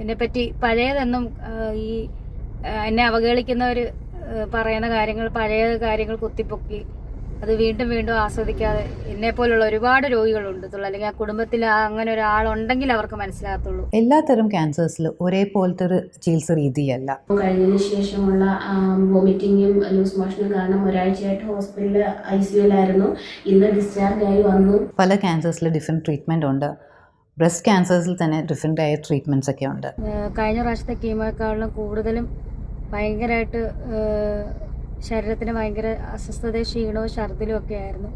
എന്നെപ്പറ്റി പഴയതെന്നും ഈ എന്നെ അവഹേളിക്കുന്നവർ പറയുന്ന കാര്യങ്ങൾ, പഴയ കാര്യങ്ങൾ കുത്തിപ്പൊക്കി അത് വീണ്ടും വീണ്ടും ആസ്വദിക്കാതെ എന്നെപ്പോലുള്ള ഒരുപാട് രോഗികളുണ്ട്, അല്ലെങ്കിൽ ആ കുടുംബത്തിൽ അങ്ങനെ ഒരാളുണ്ടെങ്കിൽ അവർക്ക് മനസ്സിലാകത്തുള്ളൂ. എല്ലാത്തരം ക്യാൻസേഴ്സിൽ ഒരേപോലത്തെ ഒരു ചികിത്സ രീതിയല്ല. കഴിഞ്ഞതിന് ശേഷമുള്ള വോമിറ്റിങ്ങും ലൂസ് മോഷനും കാരണം ഒരാഴ്ചയായിട്ട് ഹോസ്പിറ്റലിൽ ICUലായിരുന്നു. ഇന്ന് ഡിസ്ചാർജ് ആയി വന്നു. പല ക്യാൻസേഴ്സിൽ ഡിഫറെൻറ്റ് ട്രീറ്റ്മെൻറ്റ് ഉണ്ട്. ബ്രസ്റ്റ് ക്യാൻസേഴ്സിൽ തന്നെ ഡിഫറെൻ്റ് ആയ ട്രീറ്റ്മെൻറ്റ്സ് ഒക്കെ ഉണ്ട്. കഴിഞ്ഞ പ്രാവശ്യത്തെ കീമോയെക്കാളും കൂടുതലും ഭയങ്കരമായിട്ട് ശരീരത്തിന് ഭയങ്കര അസ്വസ്ഥതയും ക്ഷീണവും ഛർദിലും ഒക്കെ ആയിരുന്നു.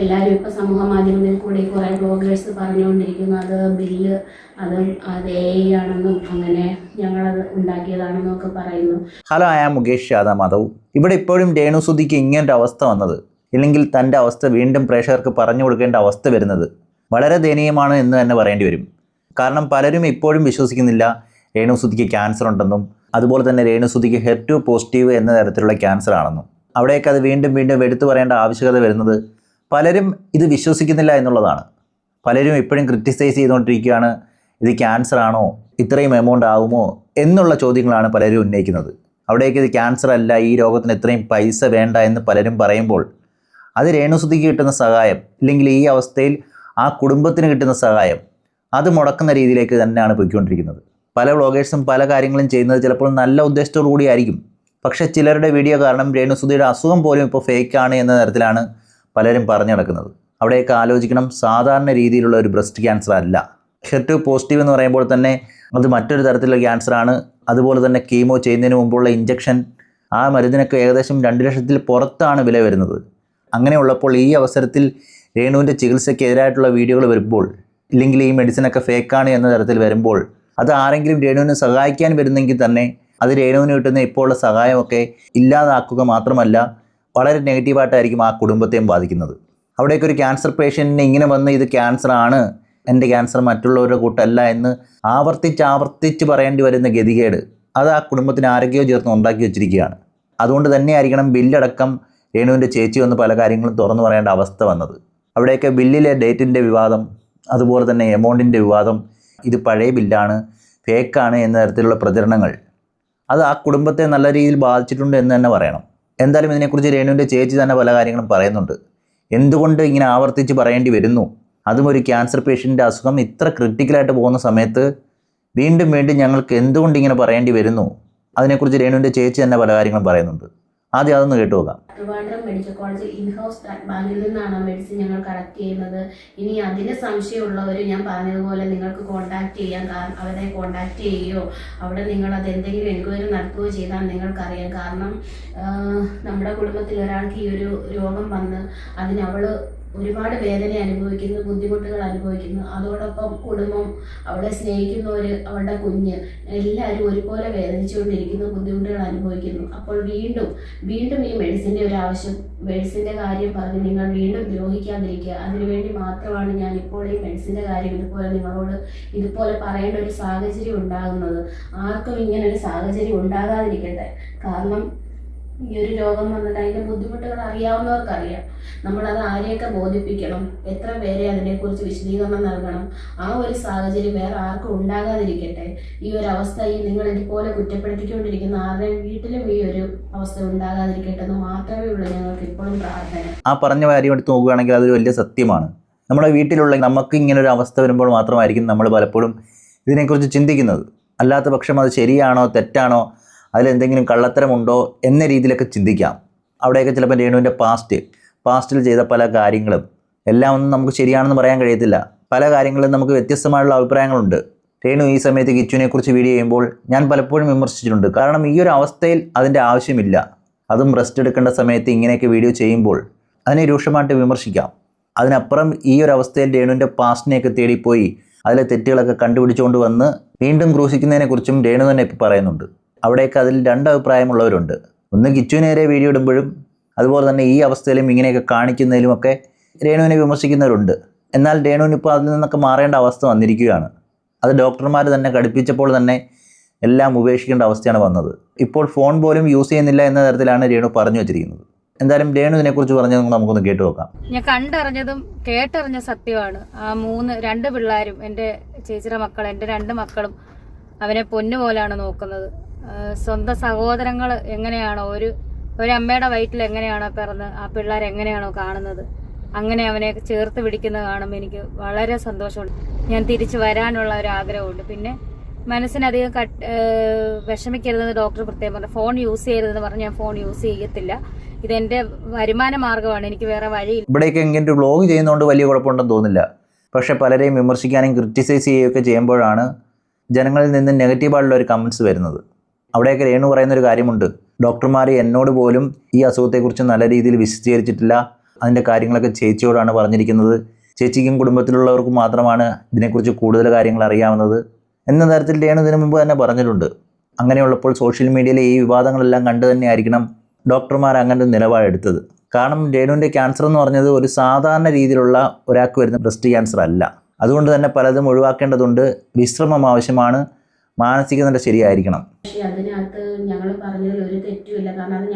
എല്ലാവരും ഇപ്പോൾ സമൂഹ മാധ്യമങ്ങളിൽ കൂടി കുറേ ബ്ലോഗേഴ്സ് പറഞ്ഞുകൊണ്ടിരിക്കുന്നു അത് ബില്ല് അത് AI ആണെന്നും അങ്ങനെ ഞങ്ങളത് ഉണ്ടാക്കിയതാണെന്നും ഒക്കെ പറയുന്നു. Hello, I am Mukesh Yadav Madhav. ഇവിടെ ഇപ്പോഴും രേണുസുധിക്ക് ഇങ്ങനൊരു അവസ്ഥ വന്നത്, ഇല്ലെങ്കിൽ തൻ്റെ അവസ്ഥ വീണ്ടും പ്രേക്ഷകർക്ക് പറഞ്ഞു കൊടുക്കേണ്ട അവസ്ഥ വരുന്നത് വളരെ ദയനീയമാണ് എന്ന് തന്നെ പറയേണ്ടി വരും. കാരണം പലരും ഇപ്പോഴും വിശ്വസിക്കുന്നില്ല രേണുസുധിക്ക് ക്യാൻസർ ഉണ്ടെന്നും അതുപോലെ തന്നെ രേണുസുധിക്ക് HER2 പോസിറ്റീവ് എന്ന തരത്തിലുള്ള ക്യാൻസർ ആണെന്നും. അവിടേക്ക് അത് വീണ്ടും വീണ്ടും എടുത്തു പറയേണ്ട ആവശ്യകത വരുന്നത് പലരും ഇത് വിശ്വസിക്കുന്നില്ല എന്നുള്ളതാണ്. പലരും ഇപ്പോഴും ക്രിറ്റിസൈസ് ചെയ്തുകൊണ്ടിരിക്കുകയാണ്, ഇത് ക്യാൻസർ ആണോ, ഇത്രയും എമൗണ്ട് ആകുമോ എന്നുള്ള ചോദ്യങ്ങളാണ് പലരും ഉന്നയിക്കുന്നത്. അവിടേക്ക് ഇത് ക്യാൻസർ അല്ല, ഈ രോഗത്തിന് ഇത്രയും പൈസ വേണ്ട എന്ന് പലരും പറയുമ്പോൾ അത് രേണുസുധിക്ക് കിട്ടുന്ന സഹായം, ഇല്ലെങ്കിൽ ഈ അവസ്ഥയിൽ ആ കുടുംബത്തിന് കിട്ടുന്ന സഹായം അത് മുടക്കുന്ന രീതിയിലേക്ക് തന്നെയാണ് പോയിക്കൊണ്ടിരിക്കുന്നത്. പല വ്ളോഗേഴ്സും പല കാര്യങ്ങളും ചെയ്യുന്നത് ചിലപ്പോൾ നല്ല ഉദ്ദേശത്തോടു കൂടിയായിരിക്കും. പക്ഷേ ചിലരുടെ വീഡിയോ കാരണം രേണുസുധിയുടെ അസുഖം പോലും ഇപ്പോൾ ഫേക്കാണ് എന്ന തരത്തിലാണ് പലരും പറഞ്ഞു നടക്കുന്നത്. അവിടെയൊക്കെ ആലോചിക്കണം, സാധാരണ രീതിയിലുള്ള ഒരു ബ്രസ്റ്റ് ക്യാൻസർ അല്ല. HER2 പോസിറ്റീവ് എന്ന് പറയുമ്പോൾ തന്നെ അത് മറ്റൊരു തരത്തിലുള്ള ക്യാൻസറാണ്. അതുപോലെ തന്നെ കീമോ ചെയ്യുന്നതിന് മുമ്പുള്ള ഇഞ്ചക്ഷൻ, ആ മരുന്നിനൊക്കെ ഏകദേശം 2 ലക്ഷത്തിൽ പുറത്താണ് വില വരുന്നത്. അങ്ങനെയുള്ളപ്പോൾ ഈ അവസരത്തിൽ രേണുവിൻ്റെ ചികിത്സയ്ക്കെതിരായിട്ടുള്ള വീഡിയോകൾ വരുമ്പോൾ, ഇല്ലെങ്കിൽ ഈ മെഡിസിനൊക്കെ ഫേക്കാണ് എന്ന തരത്തിൽ വരുമ്പോൾ, അത് ആരെങ്കിലും രേണുവിനെ സഹായിക്കാൻ വരുന്നെങ്കിൽ തന്നെ അത് രേണുവിന് കിട്ടുന്ന ഇപ്പോൾ ഉള്ള സഹായമൊക്കെ ഇല്ലാതാക്കുക മാത്രമല്ല വളരെ നെഗറ്റീവായിട്ടായിരിക്കും ആ കുടുംബത്തെയും ബാധിക്കുന്നത്. അവിടേക്ക് ഒരു ക്യാൻസർ പേഷ്യൻറ്റിന് ഇങ്ങനെ വന്ന് ഇത് ക്യാൻസർ ആണ്, എൻ്റെ ക്യാൻസർ മറ്റുള്ളവരുടെ കൂട്ടല്ല എന്ന് ആവർത്തിച്ച് പറയേണ്ടി വരുന്ന ഗതികേട് അത് ആ കുടുംബത്തിന് ആരോഗ്യം ചേർന്ന് ഉണ്ടാക്കി വെച്ചിരിക്കുകയാണ്. അതുകൊണ്ട് തന്നെയായിരിക്കണം ബില്ലടക്കം രേണുവിൻ്റെ ചേച്ചി വന്ന് പല കാര്യങ്ങളും തുറന്നു പറയേണ്ട അവസ്ഥ വന്നത്. അവിടെയൊക്കെ ബില്ലിലെ ഡേറ്റിൻ്റെ വിവാദം, അതുപോലെ തന്നെ എമൗണ്ടിൻ്റെ വിവാദം, ഇത് പഴയ ബില്ലാണ്, ഫേക്കാണ് എന്ന തരത്തിലുള്ള പ്രചരണങ്ങൾ അത് ആ കുടുംബത്തെ നല്ല രീതിയിൽ ബാധിച്ചിട്ടുണ്ട് എന്ന് തന്നെ പറയണം. എന്തായാലും ഇതിനെക്കുറിച്ച് രേണുവിൻ്റെ ചേച്ചി തന്നെ പല കാര്യങ്ങളും പറയുന്നുണ്ട്. എന്തുകൊണ്ട് ഇങ്ങനെ ആവർത്തിച്ച് പറയേണ്ടി വരുന്നു, അതും ഒരു ക്യാൻസർ പേഷ്യൻ്റെ അസുഖം ഇത്ര ക്രിട്ടിക്കലായിട്ട് പോകുന്ന സമയത്ത് വീണ്ടും വീണ്ടും ഞങ്ങൾക്ക് എന്തുകൊണ്ട് ഇങ്ങനെ പറയേണ്ടി വരുന്നു, അതിനെക്കുറിച്ച് രേണുവിൻ്റെ ചേച്ചി തന്നെ പല കാര്യങ്ങളും പറയുന്നുണ്ട്. ആദ്യം അതൊന്ന് കേട്ടു നോക്കാം. ട്രിവാൻഡ്രം മെഡിക്കൽ കോളേജ് ഇൻഹൗസ് ബാങ്കിൽ നിന്നാണ് മെഡിസിൻ ഞങ്ങൾ കളക്ട് ചെയ്യുന്നത്. ഇനി അതിന് സംശയമുള്ളവർ ഞാൻ പറഞ്ഞതുപോലെ നിങ്ങൾക്ക് കോൺടാക്ട് ചെയ്യാം. അവരെ കോൺടാക്ട് ചെയ്യുകയോ അവിടെ നിങ്ങൾ അത് എന്തെങ്കിലും എൻക്വയറി നടത്തുകയോ ചെയ്താൽ നിങ്ങൾക്കറിയാം. കാരണം നമ്മുടെ കുടുംബത്തിൽ ഒരാൾക്ക് ഈ ഒരു രോഗം വന്ന് അതിനവൾ ഒരുപാട് വേദന അനുഭവിക്കുന്നു, ബുദ്ധിമുട്ടുകൾ അനുഭവിക്കുന്നു. അതോടൊപ്പം കുടുംബം, അവളെ സ്നേഹിക്കുന്നവർ, അവളുടെ കുഞ്ഞ്, എല്ലാവരും ഒരുപോലെ വേദനിച്ചുകൊണ്ടിരിക്കുന്നു, ബുദ്ധിമുട്ടുകൾ അനുഭവിക്കുന്നു. അപ്പോൾ വീണ്ടും ഈ മെഡിസിൻ്റെ ഒരു ആവശ്യം, മെഡിസിൻ്റെ കാര്യം പറഞ്ഞ് നിങ്ങൾ വീണ്ടും ദ്രോഹിക്കാതിരിക്കുക. അതിനുവേണ്ടി മാത്രമാണ് ഞാൻ ഇപ്പോൾ ഈ മെഡിസിൻ്റെ കാര്യം ഇതുപോലെ പറയേണ്ട ഒരു സാഹചര്യം ഉണ്ടാകുന്നത്. ആർക്കും ഇങ്ങനൊരു സാഹചര്യം ഉണ്ടാകാതിരിക്കട്ടെ. കാരണം ഈ ഒരു രോഗം വന്നിട്ട് അതിൻ്റെ ബുദ്ധിമുട്ടുകൾ അറിയാവുന്നവർക്കറിയാം. നമ്മളത് ആരെയൊക്കെ ബോധിപ്പിക്കണം, എത്ര പേരെ അതിനെക്കുറിച്ച് വിശദീകരണം നൽകണം. ആ ഒരു സാഹചര്യം വേറെ ആർക്കും ഉണ്ടാകാതിരിക്കട്ടെ. ഈ ഒരു അവസ്ഥ നിങ്ങൾ ഇതുപോലെ കുറ്റപ്പെടുത്തിക്കൊണ്ടിരിക്കുന്ന ആരുടെ വീട്ടിലും ഈ ഒരു അവസ്ഥ ഉണ്ടാകാതിരിക്കട്ടെ എന്ന് മാത്രമേ ഉള്ളൂ ഞങ്ങൾക്ക് ഇപ്പോഴും പ്രാർത്ഥന. ആ പറഞ്ഞ കാര്യം എടുത്ത് നോക്കുകയാണെങ്കിൽ അതൊരു വലിയ സത്യമാണ്. നമ്മുടെ വീട്ടിലുള്ള നമുക്ക് ഇങ്ങനൊരു അവസ്ഥ വരുമ്പോൾ മാത്രമായിരിക്കും നമ്മൾ പലപ്പോഴും ഇതിനെക്കുറിച്ച് ചിന്തിക്കുന്നത്. അല്ലാത്ത പക്ഷം അത് ശരിയാണോ തെറ്റാണോ, അതിലെന്തെങ്കിലും കള്ളത്തരമുണ്ടോ എന്ന രീതിയിലൊക്കെ ചിന്തിക്കാം. അവിടെയൊക്കെ ചിലപ്പോൾ രേണുവിൻ്റെ പാസ്റ്റിൽ ചെയ്ത പല കാര്യങ്ങളും എല്ലാം ഒന്നും നമുക്ക് ശരിയാണെന്ന് പറയാൻ കഴിയത്തില്ല. പല കാര്യങ്ങളും നമുക്ക് വ്യത്യസ്തമായുള്ള അഭിപ്രായങ്ങളുണ്ട്. രേണു ഈ സമയത്ത് കിച്ചുവിനെക്കുറിച്ച് വീഡിയോ ചെയ്യുമ്പോൾ ഞാൻ പലപ്പോഴും വിമർശിച്ചിട്ടുണ്ട്. കാരണം ഈ ഒരു അവസ്ഥയിൽ അതിൻ്റെ ആവശ്യമില്ല. അതും റെസ്റ്റ് എടുക്കേണ്ട സമയത്ത് ഇങ്ങനെയൊക്കെ വീഡിയോ ചെയ്യുമ്പോൾ അതിനെ രൂക്ഷമായിട്ട് വിമർശിക്കാം. അതിനപ്പുറം ഈ ഒരു അവസ്ഥയിൽ രേണുവിൻ്റെ പാസ്റ്റിനെയൊക്കെ തേടിപ്പോയി അതിലെ തെറ്റുകളൊക്കെ കണ്ടുപിടിച്ചുകൊണ്ട് വന്ന് വീണ്ടും ക്രൂശിക്കുന്നതിനെക്കുറിച്ചും രേണു തന്നെ ഇപ്പോൾ പറയുന്നുണ്ട്. അവിടെയൊക്കെ അതിൽ 2 അഭിപ്രായമുള്ളവരുണ്ട്. ഒന്ന് കിച്ചുവിനേരെ വീഡിയോ ഇടുമ്പോഴും അതുപോലെ തന്നെ ഈ അവസ്ഥയിലും ഇങ്ങനെയൊക്കെ കാണിക്കുന്നതിലുമൊക്കെ രേണുവിനെ വിമർശിക്കുന്നവരുണ്ട്. എന്നാൽ രേണുവിനിപ്പോൾ അതിൽ നിന്നൊക്കെ മാറേണ്ട അവസ്ഥ വന്നിരിക്കുകയാണ്. അത് ഡോക്ടർമാർ തന്നെ ഘടിപ്പിച്ചപ്പോൾ തന്നെ എല്ലാം ഉപേക്ഷിക്കേണ്ട അവസ്ഥയാണ് വന്നത്. ഇപ്പോൾ ഫോൺ പോലും യൂസ് ചെയ്യുന്നില്ല എന്ന തരത്തിലാണ് രേണു പറഞ്ഞു വെച്ചിരിക്കുന്നത്. എന്തായാലും രേണു ഇതിനെക്കുറിച്ച് പറഞ്ഞത് നമുക്കൊന്ന് കേട്ടു നോക്കാം. ഞാൻ കണ്ടറിഞ്ഞതും കേട്ടറിഞ്ഞ സത്യമാണ്. ആ 2 പിള്ളേരും, എൻ്റെ ചേച്ചിയുടെ മക്കൾ, എൻ്റെ 2 മക്കളും അവനെ പൊന്നുപോലാണ് നോക്കുന്നത്. സ്വന്തം സഹോദരങ്ങൾ എങ്ങനെയാണോ ഒരു അമ്മയുടെ വയറ്റിൽ എങ്ങനെയാണോ പിറന്ന് ആ പിള്ളേർ എങ്ങനെയാണോ കാണുന്നത്, അങ്ങനെ അവനെ ചേർത്ത് പിടിക്കുന്നത് കാണുമ്പോൾ എനിക്ക് വളരെ സന്തോഷമുണ്ട്. ഞാൻ തിരിച്ചു വരാനുള്ള ഒരു ആഗ്രഹമുണ്ട്. പിന്നെ മനസ്സിനധികം വിഷമിക്കരുതെന്ന് ഡോക്ടർ പ്രത്യേകം പറഞ്ഞു. ഫോൺ യൂസ് ചെയ്യരുതെന്ന് പറഞ്ഞ് ഞാൻ ഫോൺ യൂസ് ചെയ്യത്തില്ല. ഇതെന്റെ വരുമാന മാർഗമാണ്, എനിക്ക് വേറെ വഴിയില്ല. ഇവിടെയൊക്കെ ഇങ്ങനെ ഒരു വ്ളോഗ് ചെയ്യുന്നതുകൊണ്ട് വലിയ കുഴപ്പമുണ്ടെന്ന് തോന്നില്ല. പക്ഷേ പലരെയും വിമർശിക്കാനും ക്രിറ്റിസൈസ് ചെയ്യുകയൊക്കെ ചെയ്യുമ്പോഴാണ് ജനങ്ങളിൽ നിന്ന് നെഗറ്റീവായിട്ടുള്ള ഒരു കമൻറ്റ്സ് വരുന്നത്. അവിടെയൊക്കെ രേണു പറയുന്നൊരു കാര്യമുണ്ട്, ഡോക്ടർമാർ എന്നോട് പോലും ഈ അസുഖത്തെക്കുറിച്ച് നല്ല രീതിയിൽ വിശദീകരിച്ചിട്ടില്ല, അതിൻ്റെ കാര്യങ്ങളൊക്കെ ചേച്ചിയോടാണ് പറഞ്ഞിരിക്കുന്നത്, ചേച്ചിക്കും കുടുംബത്തിലുള്ളവർക്കും മാത്രമാണ് ഇതിനെക്കുറിച്ച് കൂടുതൽ കാര്യങ്ങൾ അറിയാവുന്നത് എന്ന തരത്തിൽ രേണു ഇതിനു മുമ്പ് തന്നെ പറഞ്ഞിട്ടുണ്ട്. അങ്ങനെയുള്ളപ്പോൾ സോഷ്യൽ മീഡിയയിലെ ഈ വിവാദങ്ങളെല്ലാം കണ്ടു തന്നെയായിരിക്കണം ഡോക്ടർമാർ അങ്ങനെ നിലപാടെടുത്തത്. കാരണം രേണുവിൻ്റെ ക്യാൻസർ എന്ന് പറഞ്ഞത് ഒരു സാധാരണ രീതിയിലുള്ള ഒരാൾക്ക് വരുന്ന ബ്രസ്റ്റ് ക്യാൻസർ അല്ല. അതുകൊണ്ട് തന്നെ പലതും ഒഴിവാക്കേണ്ടതുണ്ട്. വിശ്രമം ആവശ്യമാണ്. മാനസിക നില ശരിയായിരിക്കണം. പക്ഷേ അതിനകത്ത് ഞങ്ങൾ പറഞ്ഞതിൽ ഒരു തെറ്റുമില്ല. കാരണം അത്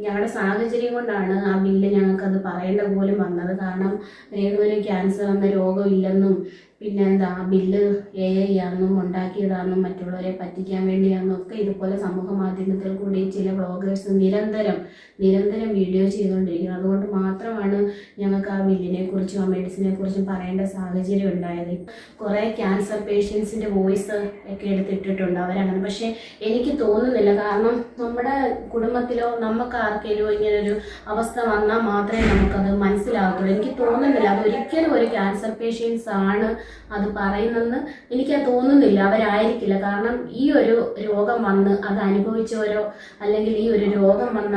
ഞങ്ങളുടെ സാഹചര്യം കൊണ്ടാണ് ആ ബില്ല് ഞങ്ങൾക്കത് പറയേണ്ട പോലും വന്നത്. കാരണം രേണുവിന് ക്യാൻസർ എന്ന രോഗമില്ലെന്നും പിന്നെ എന്താ ബില്ല് AI ആണെന്നും ഉണ്ടാക്കിയതാണെന്നും മറ്റുള്ളവരെ പറ്റിക്കാൻ വേണ്ടിയാണെന്നും ഒക്കെ ഇതുപോലെ സമൂഹ മാധ്യമത്തിൽ കൂടി ചില വ്ളോഗേഴ്സ് നിരന്തരം വീഡിയോ ചെയ്തുകൊണ്ടിരിക്കുന്നത്. അതുകൊണ്ട് മാത്രമാണ് ഞങ്ങൾക്ക് ആ ബില്ലിനെ കുറിച്ചും ആ മെഡിസിനെ കുറിച്ചും പറയേണ്ട സാഹചര്യം ഉണ്ടായത്. കുറേ ക്യാൻസർ പേഷ്യൻസിൻ്റെ വോയിസ് ഒക്കെ എടുത്തിട്ടിട്ടുണ്ട് അവരങ്ങനെ. പക്ഷേ എനിക്ക് തോന്നുന്നില്ല, കാരണം നമ്മുടെ കുടുംബത്തിലോ നമുക്ക് ആർക്കെങ്കിലും ഇങ്ങനൊരു അവസ്ഥ വന്നാൽ മാത്രമേ നമുക്കത് മനസ്സിലാകത്തുള്ളൂ. എനിക്ക് തോന്നുന്നില്ല അതൊരിക്കലും ഒരു ക്യാൻസർ പേഷ്യൻസ് ആണ് അത് പറയുന്നെന്ന് എനിക്ക് തോന്നുന്നില്ല. അവരായിരിക്കില്ല. കാരണം ഈ ഒരു രോഗം വന്ന് അത് അനുഭവിച്ചവരോ അല്ലെങ്കിൽ ഈ ഒരു രോഗം വന്ന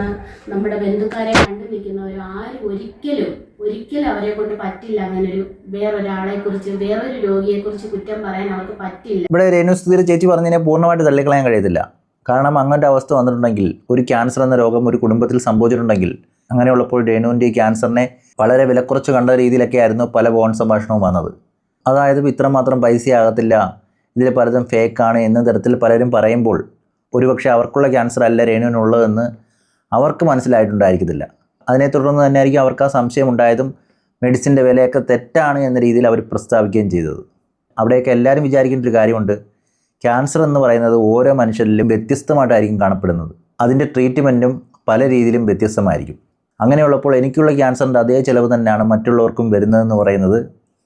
നമ്മുടെ ബന്ധുക്കാരെ കണ്ടു നിൽക്കുന്നവരോ ആരും ഒരിക്കലും അവരെ കൊണ്ട് പറ്റില്ല അങ്ങനൊരു വേറൊരാളെ കുറിച്ച് വേറൊരു രോഗിയെ കുറിച്ച് കുറ്റം പറയാൻ അവർക്ക് പറ്റില്ല. ഇവിടെ രേണുസുധീർ ചേച്ചി പറഞ്ഞതിനെ പൂർണ്ണമായിട്ട് തള്ളിക്കളയാൻ കഴിയത്തില്ല. കാരണം അങ്ങനത്തെ അവസ്ഥ വന്നിട്ടുണ്ടെങ്കിൽ, ഒരു ക്യാൻസർ എന്ന രോഗം ഒരു കുടുംബത്തിൽ സംഭവിച്ചിട്ടുണ്ടെങ്കിൽ, അങ്ങനെയുള്ളപ്പോൾ രേണുവിൻ്റെ ഈ ക്യാൻസറിനെ വളരെ വിലക്കുറച്ച് കണ്ട രീതിയിലൊക്കെ ആയിരുന്നു പല ഫോൺ സംഭാഷണവും വന്നത്. അതായത് ഇത്രമാത്രം പൈസയാകത്തില്ല, ഇതിൽ പലതും ഫേക്കാണ് എന്ന തരത്തിൽ പലരും പറയുമ്പോൾ ഒരുപക്ഷെ അവർക്കുള്ള ക്യാൻസർ അല്ല രേണുവിനുള്ളതെന്ന് അവർക്ക് മനസ്സിലായിട്ടുണ്ടായിരിക്കത്തില്ല. അതിനെ തുടർന്ന് തന്നെയായിരിക്കും അവർക്ക് ആ സംശയം ഉണ്ടായതും മെഡിസിൻ്റെ വിലയൊക്കെ തെറ്റാണ് എന്ന രീതിയിൽ അവർ പ്രസ്താവിക്കുകയും ചെയ്തത്. അവിടെയൊക്കെ എല്ലാവരും വിചാരിക്കേണ്ട ഒരു കാര്യമുണ്ട്, ക്യാൻസർ എന്ന് പറയുന്നത് ഓരോ മനുഷ്യരിലും വ്യത്യസ്തമായിട്ടായിരിക്കും കാണപ്പെടുന്നത്. അതിൻ്റെ ട്രീറ്റ്മെൻറ്റും പല രീതിയിലും വ്യത്യസ്തമായിരിക്കും. അങ്ങനെയുള്ളപ്പോൾ എനിക്കുള്ള ക്യാൻസറിൻ്റെ അതേ ചിലവ് തന്നെയാണ് മറ്റുള്ളവർക്കും വരുന്നതെന്ന് പറയുന്നത്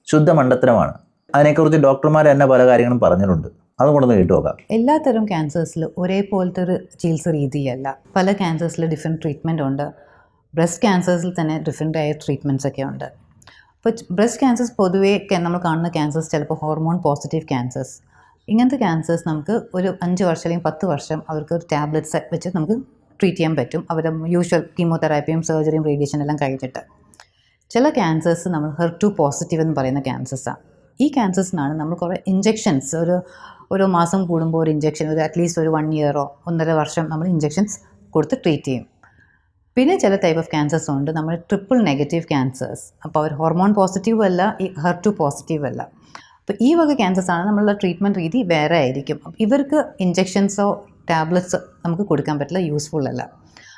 ശുദ്ധ മണ്ടത്തരമാണ്. അതിനെക്കുറിച്ച് ഡോക്ടർമാർ തന്നെ പല കാര്യങ്ങളും പറഞ്ഞിട്ടുണ്ട്. അതുകൊണ്ടൊന്ന് കേട്ടു നോക്കാം. എല്ലാത്തരം ക്യാൻസേഴ്സിൽ ഒരേപോലത്തെ ഒരു ചികിത്സ രീതിയല്ല. പല ക്യാൻസേഴ്സിൽ ഡിഫറെൻറ്റ് ട്രീറ്റ്മെൻറ്റ് ഉണ്ട്. ബ്രസ്റ്റ് ക്യാൻസേഴ്സിൽ തന്നെ ഡിഫറെൻ്റ് ആയ ട്രീറ്റ്മെൻറ്റ്സ് ഒക്കെ ഉണ്ട്. അപ്പോൾ ബ്രസ്റ്റ് ക്യാൻസേഴ്സ് പൊതുവേ നമ്മൾ കാണുന്ന ക്യാൻസേഴ്സ് ചിലപ്പോൾ ഹോർമോൺ പോസിറ്റീവ് ക്യാൻസേഴ്സ്. ഇങ്ങനത്തെ ക്യാൻസേഴ്സ് നമുക്ക് ഒരു 5 വർഷം അല്ലെങ്കിൽ 10 വർഷം അവർക്ക് ഒരു ടാബ്ലറ്റ്സ് വെച്ച് നമുക്ക് ട്രീറ്റ് ചെയ്യാൻ പറ്റും. അവരുടെ യൂഷ്വൽ കീമോതെറാപ്പിയും സർജറിയും റേഡിയേഷൻ എല്ലാം കഴിഞ്ഞിട്ട്. ചില ക്യാൻസേഴ്സ് നമ്മൾ HER2 പോസിറ്റീവ് എന്ന് പറയുന്ന ക്യാൻസേഴ്സാണ്. ഈ ക്യാൻസേഴ്സിനാണ് നമ്മൾ കുറേ ഇഞ്ചെക്ഷൻസ് ഓരോ മാസം കൂടുമ്പോൾ ഒരു ഇഞ്ചെക്ഷൻ, അറ്റ്ലീസ്റ്റ് ഒരു 1 ഇയറോ 1.5 വർഷം നമ്മൾ ഇഞ്ചെക്ഷൻസ് കൊടുത്ത് ട്രീറ്റ് ചെയ്യും. പിന്നെ ചില ടൈപ്പ് ഓഫ് ക്യാൻസേഴ്സ് ഉണ്ട്, നമ്മൾ ട്രിപ്പിൾ നെഗറ്റീവ് ക്യാൻസേഴ്സ്. അപ്പോൾ അവർ ഹോർമോൺ പോസിറ്റീവ് അല്ല, ഈ HER2 പോസിറ്റീവ് അല്ല. അപ്പോൾ ഈ വക ക്യാൻസേഴ്സാണ് നമ്മളുടെ ട്രീറ്റ്മെൻറ്റ് രീതി വേറെ ആയിരിക്കും. ഇവർക്ക് ഇഞ്ചെക്ഷൻസോ ടാബ്ലറ്റ്സ് നമുക്ക് കൊടുക്കാൻ പറ്റില്ല, യൂസ്ഫുൾ അല്ല.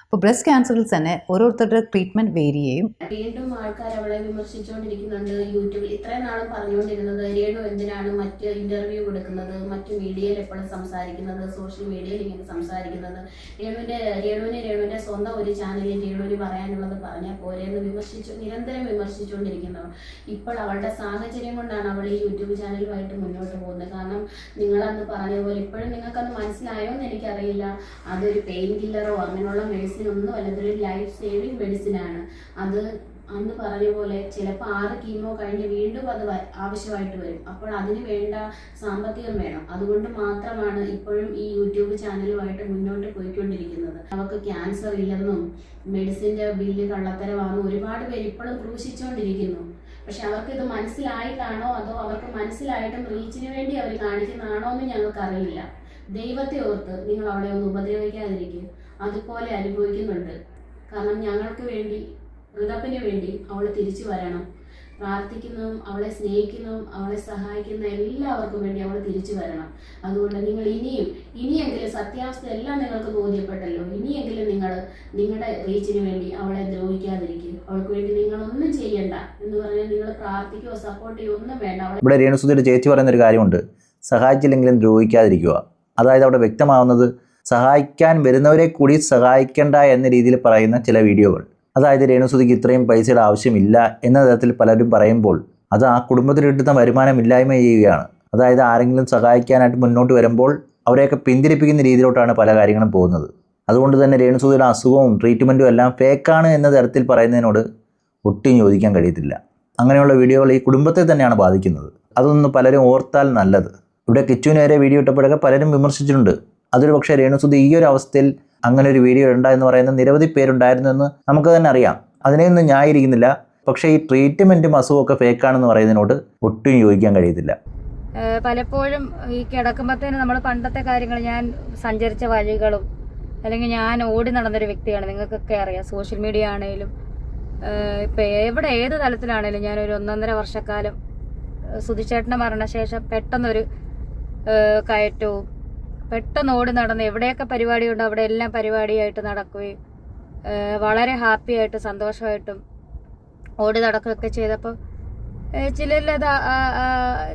അപ്പോൾ ബ്രസ്റ്റ് ക്യാൻസറിൽ തന്നെ ഓരോരുത്തരുടെ ട്രീറ്റ്മെൻറ്റ് വേരി ചെയ്യും. വീണ്ടും ആൾക്കാർ അവളെ വിമർശിച്ചുകൊണ്ടിരിക്കുന്നുണ്ട്. യൂട്യൂബിൽ ഇത്രയും നാളും പറഞ്ഞുകൊണ്ടിരുന്നത് രേണു എന്തിനാണ് മറ്റ് ഇൻ്റർവ്യൂ കൊടുക്കുന്നത്, മറ്റ് മീഡിയയിൽ എപ്പോഴും സംസാരിക്കുന്നത്, സോഷ്യൽ മീഡിയയിൽ ഇങ്ങനെ സംസാരിക്കുന്നത്, രേണുവിൻ്റെ സ്വന്തം ഒരു ചാനലിൽ രേണുവിന് പറയാനുള്ളത് പറഞ്ഞാൽ പോരെന്ന് നിരന്തരം വിമർശിച്ചുകൊണ്ടിരിക്കുന്നവർ. ഇപ്പോൾ അവളുടെ സാഹചര്യം കൊണ്ടാണ് അവൾ ഈ യൂട്യൂബ് ചാനലുമായിട്ട് മുന്നോട്ട് പോകുന്നത്. കാരണം നിങ്ങളന്ന് പറഞ്ഞതുപോലെ ഇപ്പോഴും നിങ്ങൾക്കത് മനസ്സിലായോ എന്ന് എനിക്കറിയില്ല, അതൊരു പെയിൻ കില്ലറോ അങ്ങനെയുള്ള മെഡിസിൻ ഒന്നും അല്ല, ഇതൊരു ലൈഫ് സേവിങ് മെഡിസിനാണ്. അത് അന്ന് പറഞ്ഞ പോലെ ചിലപ്പോൾ 6 കീമോ കഴിഞ്ഞ് വീണ്ടും അത് ആവശ്യമായിട്ട് വരും. അപ്പോൾ അതിന് വേണ്ട സാമ്പത്തികം വേണം. അതുകൊണ്ട് മാത്രമാണ് ഇപ്പോഴും ഈ യൂട്യൂബ് ചാനലുമായിട്ട് മുന്നോട്ട് പോയിക്കൊണ്ടിരിക്കുന്നത്. അവർക്ക് ക്യാൻസർ ഇല്ലെന്നും മെഡിസിൻ്റെ ബില്ല് കള്ളത്തരമാണെന്നും ഒരുപാട് പേര് ഇപ്പോഴും ക്രൂശിച്ചുകൊണ്ടിരിക്കുന്നു. പക്ഷെ അവർക്കിത് മനസ്സിലായിട്ടാണോ അതോ അവർക്ക് മനസ്സിലായിട്ടും റീച്ചിന് വേണ്ടി അവർ കാണിക്കുന്നതാണോ എന്ന് ഞങ്ങൾക്കറിയില്ല. ദൈവത്തെ ഓർത്ത് നിങ്ങൾ അവളെ ഒന്ന് ഉപദ്രവിക്കാതിരിക്കും. അതുപോലെ അനുഭവിക്കുന്നുണ്ട്. കാരണം ഞങ്ങൾക്ക് വേണ്ടി, ഋതപ്പിന് വേണ്ടി അവൾ തിരിച്ചു വരണം. പ്രാർത്ഥിക്കുന്നതും അവളെ സ്നേഹിക്കുന്നതും അവളെ സഹായിക്കുന്ന എല്ലാവർക്കും വേണ്ടി അവൾ തിരിച്ചു വരണം. അതുകൊണ്ട് നിങ്ങൾ ഇനിയെങ്കിലും സത്യാവസ്ഥ എല്ലാം നിങ്ങൾക്ക് ബോധ്യപ്പെട്ടല്ലോ, ഇനിയെങ്കിലും നിങ്ങൾ നിങ്ങളുടെ റീച്ചിന് വേണ്ടി അവളെ ദ്രോഹിക്കാതിരിക്കും. അവൾക്ക് വേണ്ടി നിങ്ങളൊന്നും ചെയ്യണ്ട എന്ന് പറഞ്ഞാൽ നിങ്ങൾ പ്രാർത്ഥിക്കുകയോ സപ്പോർട്ട് ചെയ്യുകയോ ഒന്നും വേണ്ട. ഇവിടെ രേണുസുധീർ ചേച്ചി പറയുന്നൊരു കാര്യമുണ്ട്, സഹായിച്ചില്ലെങ്കിലും ദ്രോഹിക്കാതിരിക്കുക. അതായത് അവിടെ വ്യക്തമാവുന്നത് സഹായിക്കാൻ വരുന്നവരെ കൂടി സഹായിക്കേണ്ട എന്ന രീതിയിൽ പറയുന്ന ചില വീഡിയോകൾ. അതായത് രേണുസുതിക്ക് ഇത്രയും പൈസയുടെ ആവശ്യമില്ല എന്ന തരത്തിൽ പലരും പറയുമ്പോൾ അത് ആ കുടുംബത്തിന് കിട്ടുന്ന വരുമാനമില്ലായ്മ ചെയ്യുകയാണ്. അതായത് ആരെങ്കിലും സഹായിക്കാനായിട്ട് മുന്നോട്ട് വരുമ്പോൾ അവരെയൊക്കെ പിന്തിരിപ്പിക്കുന്ന രീതിയിലോട്ടാണ് പല കാര്യങ്ങളും പോകുന്നത്. അതുകൊണ്ട് തന്നെ രേണുസുതിയുടെ അസുഖവും ട്രീറ്റ്മെൻറ്റും എല്ലാം ഫേക്കാണ് എന്ന തരത്തിൽ പറയുന്നതിനോട് ഒട്ടും യോജിക്കാൻ കഴിയത്തില്ല. അങ്ങനെയുള്ള വീഡിയോകൾ ഈ കുടുംബത്തെ തന്നെയാണ് ബാധിക്കുന്നത്. അതൊന്ന് പലരും ഓർത്താൽ നല്ലത്. ഇവിടെ കിച്ചുവിന് വരെ വീഡിയോ ഇട്ടപ്പോഴൊക്കെ പലരും വിമർശിച്ചിട്ടുണ്ട്. അതൊരു പക്ഷേ രേണുസുതി ഈ ഒരു അവസ്ഥയിൽ അങ്ങനെ ഒരു വീഡിയോ എന്ന് പറയുന്ന നിരവധി പേരുണ്ടായിരുന്നു എന്ന് നമുക്ക് തന്നെ അറിയാം. അതിനെയൊന്നും ന്യായീകരിക്കുന്നില്ല. പക്ഷേ ഈ ട്രീറ്റ്മെൻറ്റും അസുഖമൊക്കെ ഫേക്കാണെന്ന് പറയുന്നതിനോട് ഒട്ടും യോജിക്കാൻ കഴിയത്തില്ല. പലപ്പോഴും ഈ കിടക്കുമ്പോഴത്തേന് നമ്മൾ പണ്ടത്തെ കാര്യങ്ങൾ, ഞാൻ സഞ്ചരിച്ച വഴികളും അല്ലെങ്കിൽ ഞാൻ ഓടി നടന്നൊരു വ്യക്തിയാണ്, നിങ്ങൾക്കൊക്കെ അറിയാം. സോഷ്യൽ മീഡിയ ആണെങ്കിലും ഇപ്പം എവിടെ ഏത് തലത്തിലാണെങ്കിലും ഞാനൊരു 1.5 വർഷക്കാലം സുധിച്ചേട്ടൻ്റെ മരണശേഷം പെട്ടെന്നൊരു കയറ്റവും പെട്ടെന്ന് ഓടി നടന്ന് എവിടെയൊക്കെ പരിപാടിയുണ്ടോ അവിടെ എല്ലാം പരിപാടിയായിട്ട് നടക്കുകയും വളരെ ഹാപ്പി ആയിട്ട് സന്തോഷമായിട്ടും ഓടി നടക്കുകയൊക്കെ ചെയ്തപ്പോൾ ചിലരത്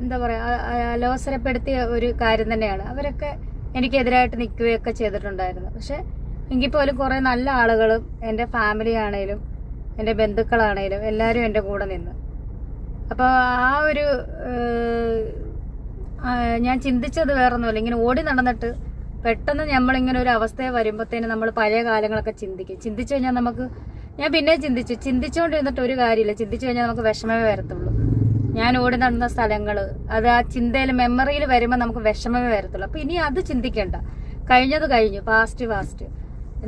എന്താ പറയുക അലോസരപ്പെടുത്തിയ ഒരു കാര്യം തന്നെയാണ്. അവരൊക്കെ എനിക്കെതിരായിട്ട് നിൽക്കുകയൊക്കെ ചെയ്തിട്ടുണ്ടായിരുന്നു. പക്ഷെ എങ്കിൽ പോലും കുറേ നല്ല ആളുകളും എൻ്റെ ഫാമിലി ആണെങ്കിലും എൻ്റെ ബന്ധുക്കളാണെങ്കിലും എല്ലാവരും എൻ്റെ കൂടെ നിന്ന്. അപ്പോൾ ആ ഒരു ഞാൻ ചിന്തിച്ചത് വേറൊന്നുമില്ല. ഇങ്ങനെ ഓടി നടന്നിട്ട് പെട്ടെന്ന് നമ്മളിങ്ങനെ ഒരു അവസ്ഥയെ വരുമ്പോഴത്തേന് നമ്മൾ പഴയ കാലങ്ങളൊക്കെ ചിന്തിച്ചു കഴിഞ്ഞാൽ നമുക്ക്, ഞാൻ പിന്നെ ചിന്തിച്ചുകൊണ്ടിരുന്നിട്ട് ഒരു കാര്യമില്ല. ചിന്തിച്ചു കഴിഞ്ഞാൽ നമുക്ക് വിഷമമേ വരത്തുള്ളൂ. ഞാൻ ഓടി നടന്ന സ്ഥലങ്ങൾ അത് ആ ചിന്തയിൽ മെമ്മറിയിൽ വരുമ്പോൾ നമുക്ക് വിഷമമേ വരത്തുള്ളൂ. അപ്പോൾ ഇനി അത് ചിന്തിക്കേണ്ട, കഴിഞ്ഞത് കഴിഞ്ഞു, പാസ്റ്റ്.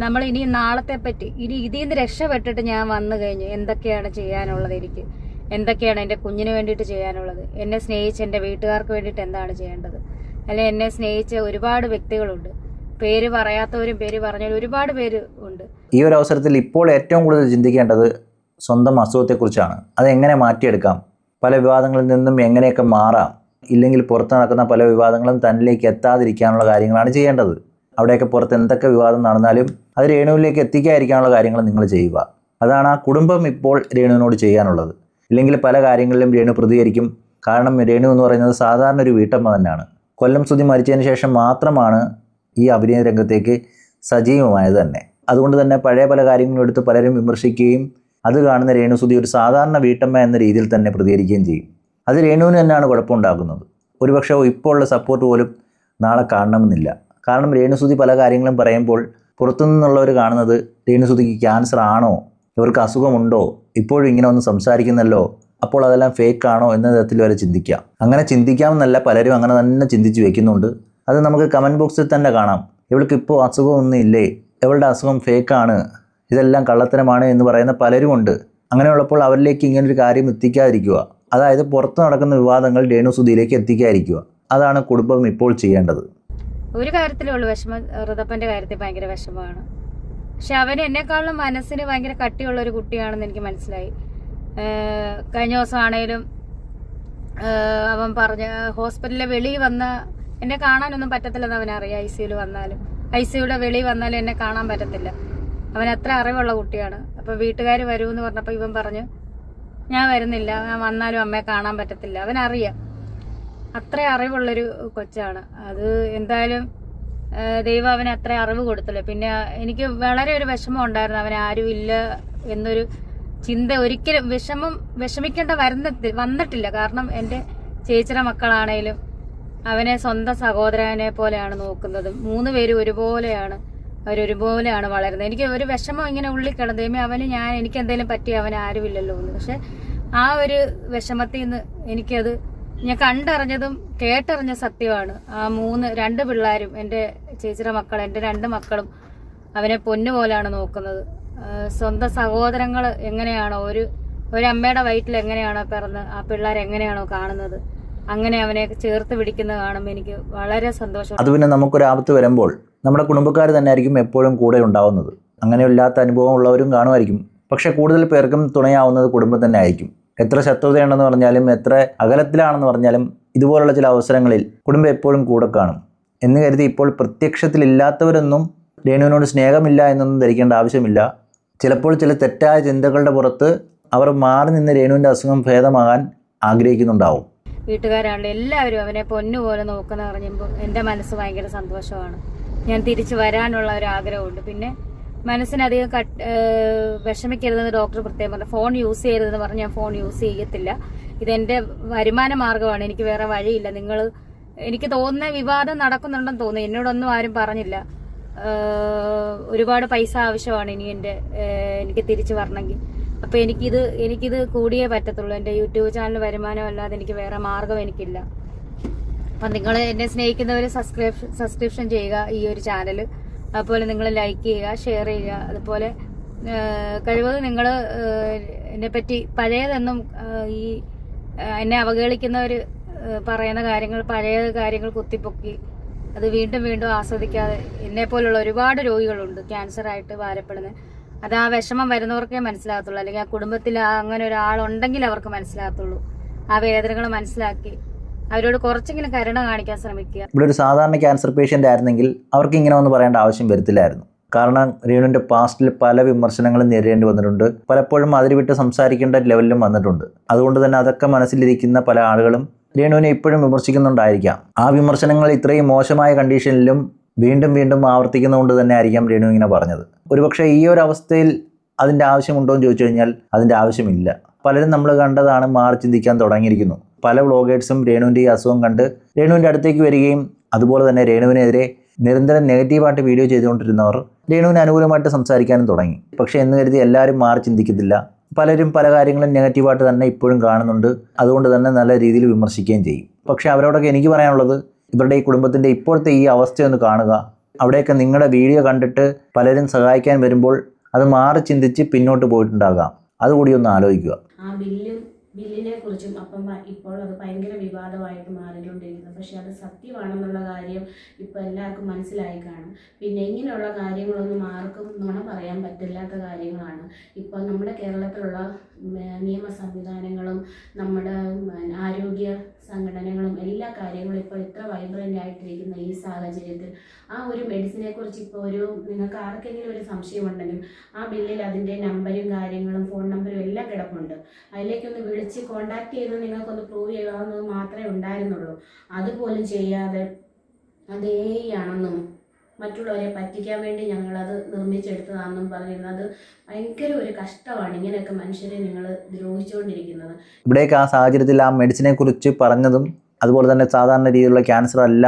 നമ്മൾ ഇനി നാളത്തെ പറ്റി, ഇനി ഇതിൽ നിന്ന് രക്ഷപ്പെട്ടിട്ട് ഞാൻ വന്നു കഴിഞ്ഞു, എന്തൊക്കെയാണ് ചെയ്യാനുള്ളത്, എനിക്ക് എന്തൊക്കെയാണ് എൻ്റെ കുഞ്ഞിന് വേണ്ടിയിട്ട് ചെയ്യാനുള്ളത്, എന്നെ സ്നേഹിച്ച് എൻ്റെ വീട്ടുകാർക്ക് വേണ്ടിയിട്ട് എന്താണ് ചെയ്യേണ്ടത്, അല്ലെങ്കിൽ എന്നെ സ്നേഹിച്ച ഒരുപാട് വ്യക്തികളുണ്ട്, പേര് പറയാത്തവരും പേര് പറഞ്ഞവരും ഒരുപാട് പേര് ഉണ്ട്. ഈ ഒരു അവസരത്തിൽ ഇപ്പോൾ ഏറ്റവും കൂടുതൽ ചിന്തിക്കേണ്ടത് സ്വന്തം അസുഖത്തെക്കുറിച്ചാണ്. അതെങ്ങനെ മാറ്റിയെടുക്കാം, പല വിവാദങ്ങളിൽ നിന്നും എങ്ങനെയൊക്കെ മാറാം, ഇല്ലെങ്കിൽ പുറത്ത് നടക്കുന്ന പല വിവാദങ്ങളും തന്നിലേക്ക് എത്താതിരിക്കാനുള്ള കാര്യങ്ങളാണ് ചെയ്യേണ്ടത്. അവിടെയൊക്കെ പുറത്ത് എന്തൊക്കെ വിവാദം നടന്നാലും അത് രേണുവിലേക്ക് എത്തിക്കാതിരിക്കാനുള്ള കാര്യങ്ങൾ നിങ്ങൾ ചെയ്യുക. അതാണ് ആ കുടുംബം ഇപ്പോൾ രേണുവിനോട് ചെയ്യാനുള്ളത്. ഇല്ലെങ്കിൽ പല കാര്യങ്ങളിലും രേണു പ്രതികരിക്കും. കാരണം രേണു എന്ന് പറയുന്നത് സാധാരണ ഒരു വീട്ടമ്മ തന്നെയാണ്. കൊല്ലം സുധി മരിച്ചതിന് ശേഷം മാത്രമാണ് ഈ അഭിനയ രംഗത്തേക്ക് സജീവമായത് തന്നെ. അതുകൊണ്ട് തന്നെ പഴയ പല കാര്യങ്ങളും എടുത്ത് പലരും വിമർശിക്കുകയും അത് കാണുന്ന രേണുസുധി ഒരു സാധാരണ വീട്ടമ്മ എന്ന രീതിയിൽ തന്നെ പ്രതികരിക്കുകയും ചെയ്യും. അത് രേണുവിന് തന്നെയാണ് കുഴപ്പമുണ്ടാക്കുന്നത്. ഒരുപക്ഷെ ഇപ്പോൾ ഉള്ള സപ്പോർട്ട് പോലും നാളെ കാണണമെന്നില്ല. കാരണം രേണുസുധി പല കാര്യങ്ങളും പറയുമ്പോൾ പുറത്തുനിന്നുള്ളവർ കാണുന്നത് രേണുസുധിക്ക് ക്യാൻസർ ആണോ, ഇവർക്ക് അസുഖമുണ്ടോ, ഇപ്പോഴും ഇങ്ങനെ ഒന്ന് സംസാരിക്കുന്നല്ലോ, അപ്പോൾ അതെല്ലാം ഫേക്കാണോ എന്ന തരത്തിൽ വരെ ചിന്തിക്കാം. അങ്ങനെ ചിന്തിക്കാമെന്നല്ല, പലരും അങ്ങനെ തന്നെ ചിന്തിച്ച് വയ്ക്കുന്നുണ്ട്. അത് നമുക്ക് കമൻറ്റ് ബോക്സിൽ തന്നെ കാണാം. ഇവൾക്ക് ഇപ്പോൾ അസുഖമൊന്നും ഇല്ലേ, ഇവളുടെ അസുഖം ഫേക്കാണ്, ഇതെല്ലാം കള്ളത്തരമാണ് എന്ന് പറയുന്ന പലരുമുണ്ട്. അങ്ങനെയുള്ളപ്പോൾ അവരിലേക്ക് ഇങ്ങനൊരു കാര്യം എത്തിക്കാതിരിക്കുക. അതായത് പുറത്ത് നടക്കുന്ന വിവാദങ്ങൾ രേണുസുധിയിലേക്ക് എത്തിക്കാതിരിക്കുക. അതാണ് കുടുംബം ഇപ്പോൾ ചെയ്യേണ്ടത്. ഒരു കാര്യത്തിലുള്ള വിഷമം, ഋതപ്പൻ്റെ കാര്യത്തിൽ ഭയങ്കര വിഷമമാണ്. പക്ഷെ അവന് എന്നെക്കാളും മനസ്സിന് ഭയങ്കര കട്ടിയുള്ള ഒരു കുട്ടിയാണെന്ന് എനിക്ക് മനസ്സിലായി. കഴിഞ്ഞ ദിവസം ആണേലും അവൻ പറഞ്ഞ ഹോസ്പിറ്റലിലെ വെളിയിൽ വന്ന എന്നെ കാണാനൊന്നും പറ്റത്തില്ലെന്ന് അവനറിയാം. ICUയിൽ വന്നാലും ICUയുടെ വെളിയിൽ വന്നാലും എന്നെ കാണാൻ പറ്റത്തില്ല. അവൻ അത്ര അറിവുള്ള കുട്ടിയാണ്. അപ്പോൾ വീട്ടുകാർ വരുമെന്ന് പറഞ്ഞപ്പോൾ ഇവൻ പറഞ്ഞു ഞാൻ വരുന്നില്ല, ഞാൻ വന്നാലും അമ്മയെ കാണാൻ പറ്റത്തില്ല. അവനറിയാം, അത്ര അറിവുള്ളൊരു കൊച്ചാണ്. അത് എന്തായാലും ദൈവം അവന് അത്ര അറിവ് കൊടുത്തല്ലോ. പിന്നെ എനിക്ക് വളരെ ഒരു വിഷമം ഉണ്ടായിരുന്നു, അവൻ ആരും ഇല്ല എന്നൊരു ചിന്ത. ഒരിക്കലും വിഷമിക്കേണ്ട വന്നിട്ടില്ല. കാരണം എൻ്റെ ചേച്ചിയുടെ മക്കളാണേലും അവനെ സ്വന്തം സഹോദരനെ പോലെയാണ് നോക്കുന്നത്. 3 പേരും ഒരുപോലെയാണ്, അവരൊരുപോലെയാണ് വളരുന്നത്. എനിക്ക് ഒരു വിഷമം ഇങ്ങനെ ഉള്ളിൽ കിടന്നേമേ അവന് എനിക്ക് എന്തെങ്കിലും പറ്റി അവൻ ആരുമില്ലല്ലോ എന്ന്. പക്ഷെ ആ ഒരു വിഷമത്തിൽ നിന്ന് എനിക്കത് ഞാൻ കണ്ടറിഞ്ഞതും കേട്ടറിഞ്ഞ സത്യമാണ്. ആ 2 പിള്ളേരും, എൻ്റെ ചേച്ചിയുടെ മക്കൾ, എൻ്റെ 2 മക്കളും അവനെ പൊന്നുപോലെയാണ് നോക്കുന്നത്. സ്വന്തം സഹോദരങ്ങൾ എങ്ങനെയാണോ ഒരു അമ്മയുടെ വയറ്റിൽ എങ്ങനെയാണോ പിറന്ന് ആ പിള്ളേർ എങ്ങനെയാണോ കാണുന്നത്, അങ്ങനെ അവനെ ചേർത്ത് പിടിക്കുന്നത് കാണുമ്പോൾ എനിക്ക് വളരെ സന്തോഷം. അത് പിന്നെ നമുക്കൊരു ആപത്ത് വരുമ്പോൾ നമ്മുടെ കുടുംബക്കാർ തന്നെ ആയിരിക്കും എപ്പോഴും കൂടെ ഉണ്ടാവുന്നത്. അങ്ങനെയില്ലാത്ത അനുഭവം ഉള്ളവരും കാണുമായിരിക്കും. പക്ഷെ കൂടുതൽ പേർക്കും തുണയാവുന്നത് കുടുംബം തന്നെ ആയിരിക്കും. എത്ര ശത്രുതയുണ്ടെന്ന് പറഞ്ഞാലും എത്ര അകലത്തിലാണെന്ന് പറഞ്ഞാലും ഇതുപോലുള്ള ചില അവസരങ്ങളിൽ കുടുംബം എപ്പോഴും കൂടെ കാണും എന്ന് കരുതി ഇപ്പോൾ പ്രത്യക്ഷത്തിലില്ലാത്തവരൊന്നും രേണുവിനോട് സ്നേഹമില്ല എന്നൊന്നും ധരിക്കേണ്ട ആവശ്യമില്ല. ചിലപ്പോൾ ചില തെറ്റായ ചിന്തകളുടെ പുറത്ത് അവർ മാറി നിന്ന് രേണുവിൻ്റെ അസുഖം ഭേദമാകാൻ ആഗ്രഹിക്കുന്നുണ്ടാവും. വീട്ടുകാരാണെങ്കിലും എല്ലാവരും അവനെ പൊന്നുപോലെ നോക്കുന്ന പറഞ്ഞപ്പോൾ എൻ്റെ മനസ്സ് ഭയങ്കര സന്തോഷമാണ്. ഞാൻ തിരിച്ചു വരാനുള്ള ഒരു ആഗ്രഹമുണ്ട്. പിന്നെ മനസ്സിനധികം വിഷമിക്കരുതെന്ന് ഡോക്ടർ പ്രത്യേകം പറഞ്ഞു. ഫോൺ യൂസ് ചെയ്യരുതെന്ന് പറഞ്ഞ് ഞാൻ ഫോൺ യൂസ് ചെയ്യത്തില്ല. ഇതെൻ്റെ വരുമാന മാർഗ്ഗമാണ്, എനിക്ക് വേറെ വഴിയില്ല. എനിക്ക് തോന്നുന്ന വിവാദം നടക്കുന്നുണ്ടെന്ന് തോന്നുന്നു. എന്നോടൊന്നും ആരും പറഞ്ഞില്ല. ഒരുപാട് പൈസ ആവശ്യമാണ് ഇനി എനിക്ക് തിരിച്ചു വരണമെങ്കിൽ. അപ്പോൾ എനിക്കിത് കൂടിയേ പറ്റത്തുള്ളൂ. എൻ്റെ യൂട്യൂബ് ചാനൽ വരുമാനം അല്ലാതെ എനിക്ക് വേറെ മാർഗം എനിക്കില്ല. അപ്പം നിങ്ങൾ എന്നെ സ്നേഹിക്കുന്നവർ സബ്സ്ക്രിപ്ഷൻ ചെയ്യുക ഈ ഒരു ചാനൽ. അതുപോലെ നിങ്ങൾ ലൈക്ക് ചെയ്യുക, ഷെയർ ചെയ്യുക. അതുപോലെ കഴിവതും നിങ്ങൾ എന്നെപ്പറ്റി പഴയതെന്നും ഈ എന്നെ അവഹേളിക്കുന്നവർ പറയുന്ന പഴയ കാര്യങ്ങൾ കുത്തിപ്പൊക്കി അത് വീണ്ടും വീണ്ടും ആസ്വദിക്കാതെ, എന്നെപ്പോലുള്ള ഒരുപാട് രോഗികളുണ്ട് ക്യാൻസറായിട്ട് ഭാരപ്പെടുന്നത്. അത് ആ വിഷമം വരുന്നവർക്കേ മനസ്സിലാകത്തുള്ളൂ, അല്ലെങ്കിൽ ആ കുടുംബത്തിൽ അങ്ങനെ ഒരാളുണ്ടെങ്കിൽ അവർക്ക് മനസ്സിലാകത്തുള്ളൂ. ആ വേദനകൾ മനസ്സിലാക്കി അവരോട് കുറച്ചെങ്കിലും കരുണ കാണിക്കാൻ ശ്രമിക്കുക. ഇവിടെ ഒരു സാധാരണ ക്യാൻസർ പേഷ്യൻ്റ് ആയിരുന്നെങ്കിൽ അവർക്ക് ഇങ്ങനെ ഒന്ന് പറയേണ്ട ആവശ്യം വരത്തില്ലായിരുന്നു. കാരണം രേണുവിൻ്റെ പാസ്റ്റിൽ പല വിമർശനങ്ങളും നേരിടേണ്ടി വന്നിട്ടുണ്ട്. പലപ്പോഴും അതിരുവിട്ട് സംസാരിക്കേണ്ട ലെവലിലും വന്നിട്ടുണ്ട്. അതുകൊണ്ട് തന്നെ അതൊക്കെ മനസ്സിലിരിക്കുന്ന പല ആളുകളും രേണുവിനെ ഇപ്പോഴും വിമർശിക്കുന്നുണ്ടായിരിക്കാം. ആ വിമർശനങ്ങൾ ഇത്രയും മോശമായ കണ്ടീഷനിലും വീണ്ടും വീണ്ടും ആവർത്തിക്കുന്നതുകൊണ്ട് തന്നെ ആയിരിക്കാം രേണു ഇങ്ങനെ പറഞ്ഞത്. ഒരുപക്ഷെ ഈ ഒരു അവസ്ഥയിൽ അതിൻ്റെ ആവശ്യമുണ്ടോ എന്ന് ചോദിച്ചു കഴിഞ്ഞാൽ അതിൻ്റെ ആവശ്യമില്ല. പലരും നമ്മൾ കണ്ടതാണ് മാറി ചിന്തിക്കാൻ തുടങ്ങിയിരിക്കുന്നു. പല വ്ളോഗേഴ്സും രേണുവിൻ്റെ ഈ അസുഖം കണ്ട് രേണുവിൻ്റെ അടുത്തേക്ക് വരികയും അതുപോലെ തന്നെ രേണുവിനെതിരെ നിരന്തരം നെഗറ്റീവായിട്ട് വീഡിയോ ചെയ്തുകൊണ്ടിരുന്നവർ രേണുവിന് അനുകൂലമായിട്ട് സംസാരിക്കാനും തുടങ്ങി. പക്ഷേ എന്ന് കരുതി എല്ലാവരും മാറി ചിന്തിക്കത്തില്ല. പലരും പല കാര്യങ്ങളും നെഗറ്റീവായിട്ട് തന്നെ ഇപ്പോഴും കാണുന്നുണ്ട്. അതുകൊണ്ട് തന്നെ നല്ല രീതിയിൽ വിമർശിക്കുകയും ചെയ്യും. പക്ഷേ അവരോടൊക്കെ എനിക്ക് പറയാനുള്ളത്, ഇവരുടെ ഈ കുടുംബത്തിൻ്റെ ഇപ്പോഴത്തെ ഈ അവസ്ഥയൊന്ന് കാണുക. അവിടെയൊക്കെ നിങ്ങളുടെ വീഡിയോ കണ്ടിട്ട് പലരും സഹായിക്കാൻ വരുമ്പോൾ അത് മാറി ചിന്തിച്ച് പിന്നോട്ട് പോയിട്ടുണ്ടാകാം. അതുകൂടി ഒന്ന് ആലോചിക്കുക. ആ ബില്ലിനെ കുറിച്ചും അപ്പം ഇപ്പോൾ അത് ഭയങ്കര വിവാദമായിട്ട് മാറിക്കൊണ്ടിരിക്കുന്നത്. പക്ഷെ അത് സത്യമാണെന്നുള്ള കാര്യം ഇപ്പോൾ എല്ലാവർക്കും മനസ്സിലായി കാണും. പിന്നെ ഇങ്ങനെയുള്ള കാര്യങ്ങളൊന്നും ആർക്കും നുണ പറയാൻ പറ്റില്ലാത്ത കാര്യങ്ങളാണ്. ഇപ്പോൾ നമ്മുടെ കേരളത്തിലുള്ള നിയമ സംവിധാനങ്ങളും നമ്മുടെ ആരോഗ്യ സംഘടനകളും എല്ലാ കാര്യങ്ങളും ഇപ്പോൾ ഇത്ര വൈബ്രൻ്റ് ആയിട്ടിരിക്കുന്ന ഈ സാഹചര്യത്തിൽ ആ ഒരു മെഡിസിനെ കുറിച്ച് ഇപ്പോൾ നിങ്ങൾക്ക് ആർക്കെങ്കിലും ഒരു സംശയമുണ്ടെങ്കിൽ ആ ബില്ലിൽ അതിൻ്റെ നമ്പരും കാര്യങ്ങളും ഫോൺ നമ്പരും എല്ലാം കിടപ്പുണ്ട്. അതിലേക്കൊന്ന് വിളിച്ച് കോൺടാക്ട് ചെയ്ത് നിങ്ങൾക്കൊന്ന് പ്രൂവ് ചെയ്യാവുന്നത് മാത്രമേ ഉണ്ടായിരുന്നുള്ളൂ. അതുപോലും ചെയ്യാതെ അതേയാണെന്നും മറ്റുള്ളവരെ പറ്റിക്കാൻ വേണ്ടി ഞങ്ങളത് നിർമ്മിച്ചെടുത്തതാണെന്നും പറഞ്ഞിരുന്നത് ഭയങ്കര ഒരു കഷ്ടമാണ്. ഇങ്ങനെയൊക്കെ മനുഷ്യരെ നിങ്ങൾ ദ്രോഹിച്ചുകൊണ്ടിരിക്കുന്നത്. ഇവിടേക്ക് ആ സാഹചര്യത്തിൽ ആ മെഡിസിനെ കുറിച്ച് പറഞ്ഞതും അതുപോലെ തന്നെ സാധാരണ രീതിയിലുള്ള ക്യാൻസർ അല്ല,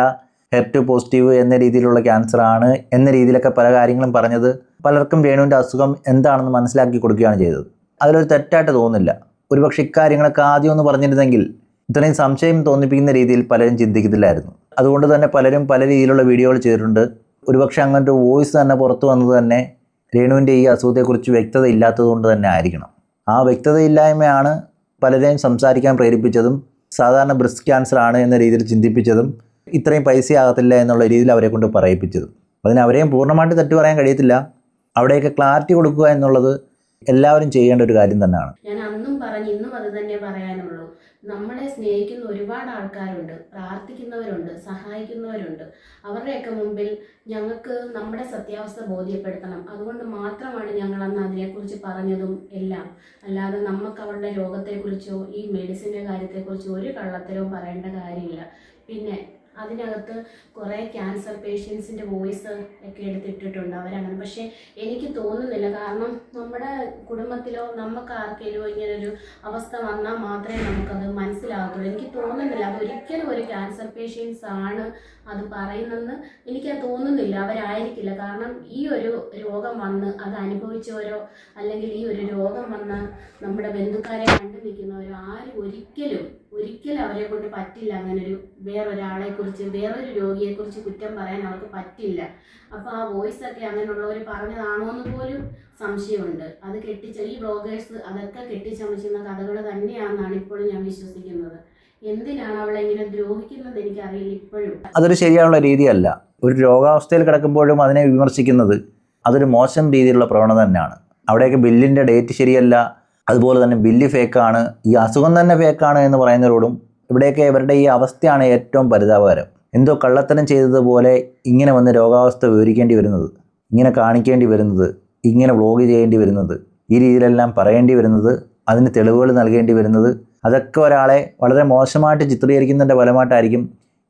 HER2 പോസിറ്റീവ് എന്ന രീതിയിലുള്ള ക്യാൻസർ ആണ് എന്ന രീതിയിലൊക്കെ പല കാര്യങ്ങളും പറഞ്ഞത് പലർക്കും രേണുവിൻ്റെ അസുഖം എന്താണെന്ന് മനസ്സിലാക്കി കൊടുക്കുകയാണ് ചെയ്തത്. അതിലൊരു തെറ്റായിട്ട് തോന്നുന്നില്ല. ഒരുപക്ഷെ ഇക്കാര്യങ്ങളൊക്കെ ആദ്യം ഒന്ന് പറഞ്ഞിരുന്നെങ്കിൽ ഇത്രയും സംശയം തോന്നിപ്പിക്കുന്ന രീതിയിൽ പലരും ചിന്തിക്കത്തില്ലായിരുന്നു. അതുകൊണ്ട് തന്നെ പലരും പല രീതിയിലുള്ള വീഡിയോകൾ ചെയ്തിട്ടുണ്ട്. ഒരുപക്ഷെ അങ്ങനത്തെ വോയിസ് തന്നെ പുറത്തു വന്നത് തന്നെ രേണുവിൻ്റെ ഈ അസുഖത്തെക്കുറിച്ച് വ്യക്തത ഇല്ലാത്തതുകൊണ്ട് തന്നെ ആയിരിക്കണം. ആ വ്യക്തതയില്ലായ്മയാണ് പലരെയും സംസാരിക്കാൻ പ്രേരിപ്പിച്ചതും സാധാരണ ബ്രസ്റ്റ് ക്യാൻസർ ആണ് എന്ന രീതിയിൽ ചിന്തിപ്പിച്ചതും ഇത്രയും പൈസയാകത്തില്ല എന്നുള്ള രീതിയിൽ അവരെ കൊണ്ട് പറയിപ്പിച്ചതും. അതിന് അവരെയും പൂർണ്ണമായിട്ട് തെറ്റു പറയാൻ കഴിയത്തില്ല. അവിടെയൊക്കെ ക്ലാരിറ്റി കൊടുക്കുക എന്നുള്ളത് എല്ലാവരും ചെയ്യേണ്ട ഒരു കാര്യം തന്നെയാണ്. ഞാൻ അന്നും പറഞ്ഞു, ഇന്നും അത് തന്നെ പറയാനുള്ളൂ. നമ്മളെ സ്നേഹിക്കുന്ന ഒരുപാട് ആൾക്കാരുണ്ട്, പ്രാർത്ഥിക്കുന്നവരുണ്ട്, സഹായിക്കുന്നവരുണ്ട്. അവരുടെയൊക്കെ മുമ്പിൽ ഞങ്ങൾക്ക് നമ്മുടെ സത്യാവസ്ഥ ബോധ്യപ്പെടുത്തണം. അതുകൊണ്ട് മാത്രമാണ് ഞങ്ങൾ അന്ന് അതിനെക്കുറിച്ച് പറഞ്ഞതും എല്ലാം. അല്ലാതെ നമുക്ക് അവരുടെ രോഗത്തെക്കുറിച്ചോ ഈ മെഡിസിൻ്റെ കാര്യത്തെക്കുറിച്ചോ ഒരു കള്ളത്തരവും പറയേണ്ട കാര്യമില്ല. പിന്നെ അതിനകത്ത് കുറേ ക്യാൻസർ പേഷ്യൻസിൻ്റെ വോയിസ് ഒക്കെ എടുത്തിട്ടിട്ടുണ്ട് അവരങ്ങനെ. പക്ഷേ എനിക്ക് തോന്നുന്നില്ല, കാരണം നമ്മുടെ കുടുംബത്തിലോ നമുക്ക് ആർക്കെങ്കിലും ഇങ്ങനൊരു അവസ്ഥ വന്നാൽ മാത്രമേ നമുക്കത് മനസ്സിലാകത്തുള്ളൂ. എനിക്ക് തോന്നുന്നില്ല അതൊരിക്കലും ഒരു ക്യാൻസർ പേഷ്യൻസ് ആണ് അത് പറയുന്നതെന്ന് എനിക്ക് തോന്നുന്നില്ല. അവരായിരിക്കില്ല. കാരണം ഈ ഒരു രോഗം വന്ന് അത് അനുഭവിച്ചവരോ അല്ലെങ്കിൽ ഈ ഒരു രോഗം വന്ന് നമ്മുടെ ബന്ധുക്കാരെ കണ്ടു നിൽക്കുന്നവരോ ആരും ഒരിക്കലും അവരെ കൊണ്ട് പറ്റില്ല. അങ്ങനൊരു വേറൊരാളെക്കുറിച്ച് വേറൊരു രോഗിയെക്കുറിച്ച് കുറ്റം പറയാൻ അവർക്ക് പറ്റില്ല. അപ്പോൾ ആ വോയിസൊക്കെ അങ്ങനെയുള്ളവർ പറഞ്ഞതാണോ എന്ന് പോലും സംശയമുണ്ട്. അത് ഈ ബ്ലോഗേഴ്സ് അതൊക്കെ കെട്ടിച്ചമച്ചുന്ന കഥകൾ തന്നെയാണെന്നാണ് ഇപ്പോഴും ഞാൻ വിശ്വസിക്കുന്നത്. എന്തിനാണ് അവളെ ഇങ്ങനെ ദ്രോഹിക്കുന്നത് എനിക്കറിയില്ല ഇപ്പോഴും. അതൊരു ശരിയായുള്ള രീതിയല്ല. ഒരു രോഗാവസ്ഥയിൽ കിടക്കുമ്പോഴും അതിനെ വിമർശിക്കുന്നത് അതൊരു മോശം രീതിയിലുള്ള പ്രവണത തന്നെയാണ്. അവിടെയൊക്കെ ബില്ലിൻ്റെ ഡേറ്റ് ശരിയല്ല, അതുപോലെ തന്നെ ബില്ല് ഫേക്കാണ്, ഈ അസുഖം തന്നെ ഫേക്കാണ് എന്ന് പറയുന്നവരോടും ഇവിടെയൊക്കെ ഇവരുടെ ഈ അവസ്ഥയാണ് ഏറ്റവും പരിതാപകരം. എന്തോ കള്ളത്തരം ചെയ്തതുപോലെ ഇങ്ങനെ വന്ന് രോഗാവസ്ഥ വിവരിക്കേണ്ടി വരുന്നത്, ഇങ്ങനെ കാണിക്കേണ്ടി വരുന്നത്, ഇങ്ങനെ വ്ളോഗ് ചെയ്യേണ്ടി വരുന്നത്, ഈ രീതിയിലെല്ലാം പറയേണ്ടി വരുന്നത്, അതിന് തെളിവുകൾ നൽകേണ്ടി വരുന്നത്, അതൊക്കെ ഒരാളെ വളരെ മോശമായിട്ട് ചിത്രീകരിക്കുന്നതിൻ്റെ ഫലമായിട്ടായിരിക്കും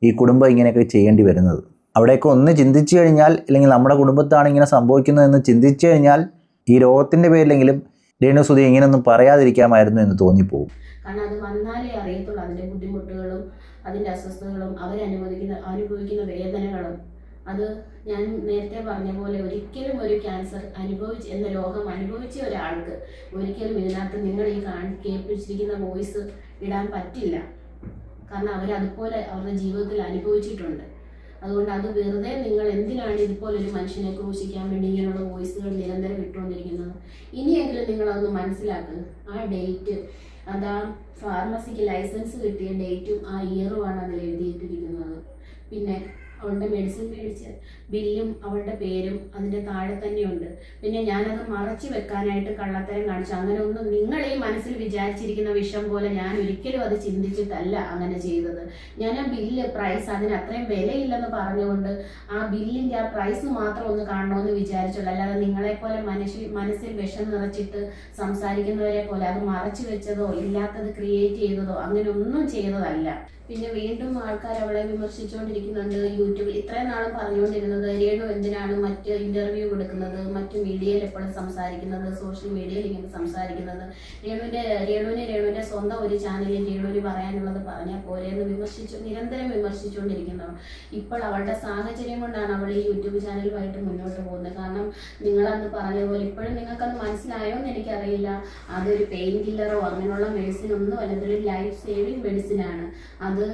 ഈ കുടുംബം ഇങ്ങനെയൊക്കെ ചെയ്യേണ്ടി വരുന്നത്. അവിടെയൊക്കെ ഒന്ന് ചിന്തിച്ചു കഴിഞ്ഞാൽ, അല്ലെങ്കിൽ നമ്മുടെ കുടുംബത്താണ് ഇങ്ങനെ സംഭവിക്കുന്നതെന്ന് ചിന്തിച്ചു കഴിഞ്ഞാൽ ഈ രോഗത്തിൻ്റെ പേരിലെങ്കിലും രേണുസുതി ഇങ്ങനെയൊന്നും പറയാതിരിക്കാമായിരുന്നു എന്ന് തോന്നിപ്പോകും. കാരണം അത് വന്നാലേ അറിയത്തുള്ളൂ അതിൻ്റെ ബുദ്ധിമുട്ടുകളും അതിൻ്റെ അസ്വസ്ഥതകളും അനുഭവിക്കുന്ന വേദനകളും. അത് ഞാൻ നേരത്തെ പറഞ്ഞ പോലെ ഒരിക്കലും ഒരു ക്യാൻസർ എന്ന രോഗം അനുഭവിച്ച ഒരാൾക്ക് ഒരിക്കലും ഇതിനകത്ത് നിങ്ങൾ ഈ കേൾപ്പിച്ചിരിക്കുന്ന വോയിസ് ഇടാൻ പറ്റില്ല. കാരണം അവരതുപോലെ അവരുടെ ജീവിതത്തിൽ അനുഭവിച്ചിട്ടുണ്ട്. അതുകൊണ്ട് അത് വെറുതെ നിങ്ങൾ എന്തിനാണ് ഇതുപോലൊരു മനുഷ്യനെ ക്രൂശിക്കാൻ വേണ്ടി ഇങ്ങനെയുള്ള വോയിസുകൾ നിരന്തരം ഇട്ടുകൊണ്ടിരിക്കുന്നത്? ഇനിയെങ്കിലും നിങ്ങളതൊന്ന് മനസ്സിലാക്കുക. ആ ഡേറ്റ്, അതാ ഫാർമസിക്ക് ലൈസൻസ് കിട്ടിയ ഡേറ്റും ആ ഇയറുമാണ് അതിൽ എഴുതിയിട്ടിരിക്കുന്നത്. പിന്നെ അവളുടെ മെഡിസിൻ മേടിച്ച ബില്ലും അവളുടെ പേരും അതിൻ്റെ താഴെ തന്നെയുണ്ട്. പിന്നെ ഞാനത് മറച്ചു വെക്കാനായിട്ട് കള്ളത്തരം കാണിച്ചു. അങ്ങനെ ഒന്നും നിങ്ങൾ ഈ മനസ്സിൽ വിചാരിച്ചിരിക്കുന്ന വിഷം പോലെ ഞാൻ ഒരിക്കലും അത് ചിന്തിച്ചിട്ടല്ല അങ്ങനെ ചെയ്തത്. ഞാൻ ആ ബില്ല് പ്രൈസ് അതിന് അത്രയും വിലയില്ലെന്ന് പറഞ്ഞുകൊണ്ട് ആ ബില്ലിൻ്റെ ആ പ്രൈസ് മാത്രം ഒന്ന് കാണണമെന്ന് വിചാരിച്ചുള്ളൂ. അല്ലാതെ നിങ്ങളെപ്പോലെ മനസ്സിൽ വിഷം നിറച്ചിട്ട് സംസാരിക്കുന്നവരെ പോലെ അത് മറച്ചു വെച്ചതോ ഇല്ലാത്തത് ക്രിയേറ്റ് ചെയ്തതോ അങ്ങനെ ഒന്നും ചെയ്തതല്ല. പിന്നെ വീണ്ടും ആൾക്കാർ അവളെ വിമർശിച്ചുകൊണ്ടിരിക്കുന്നുണ്ട് യൂട്യൂബിൽ. ഇത്രയും നാളും പറഞ്ഞുകൊണ്ടിരുന്നത് രേണു എന്തിനാണ് മറ്റ് ഇന്റർവ്യൂ കൊടുക്കുന്നത്, മറ്റ് മീഡിയയിൽ എപ്പോഴും സംസാരിക്കുന്നത്, സോഷ്യൽ മീഡിയയിൽ ഇങ്ങനെ സംസാരിക്കുന്നത്, രേണുവിന്റെ സ്വന്തം ഒരു ചാനലിൽ രേണുവിന് പറയാനുള്ളത് പറഞ്ഞാൽ പോരെ എന്ന് നിരന്തരം വിമർശിച്ചുകൊണ്ടിരിക്കുന്നതാണ്. ഇപ്പോൾ അവളുടെ സാഹചര്യം കൊണ്ടാണ് അവൾ ഈ യൂട്യൂബ് ചാനലുമായിട്ട് മുന്നോട്ട് പോകുന്നത്. കാരണം നിങ്ങളന്ന് പറഞ്ഞതുപോലെ ഇപ്പോഴും നിങ്ങൾക്കത് മനസ്സിലായോ എന്ന് എനിക്കറിയില്ല. അതൊരു പെയിൻ കില്ലറോ അങ്ങനെയുള്ള മെഡിസിൻ ഒന്നും അല്ല, ഇതൊരു ലൈഫ് സേവിങ് മെഡിസിനാണ്. അത്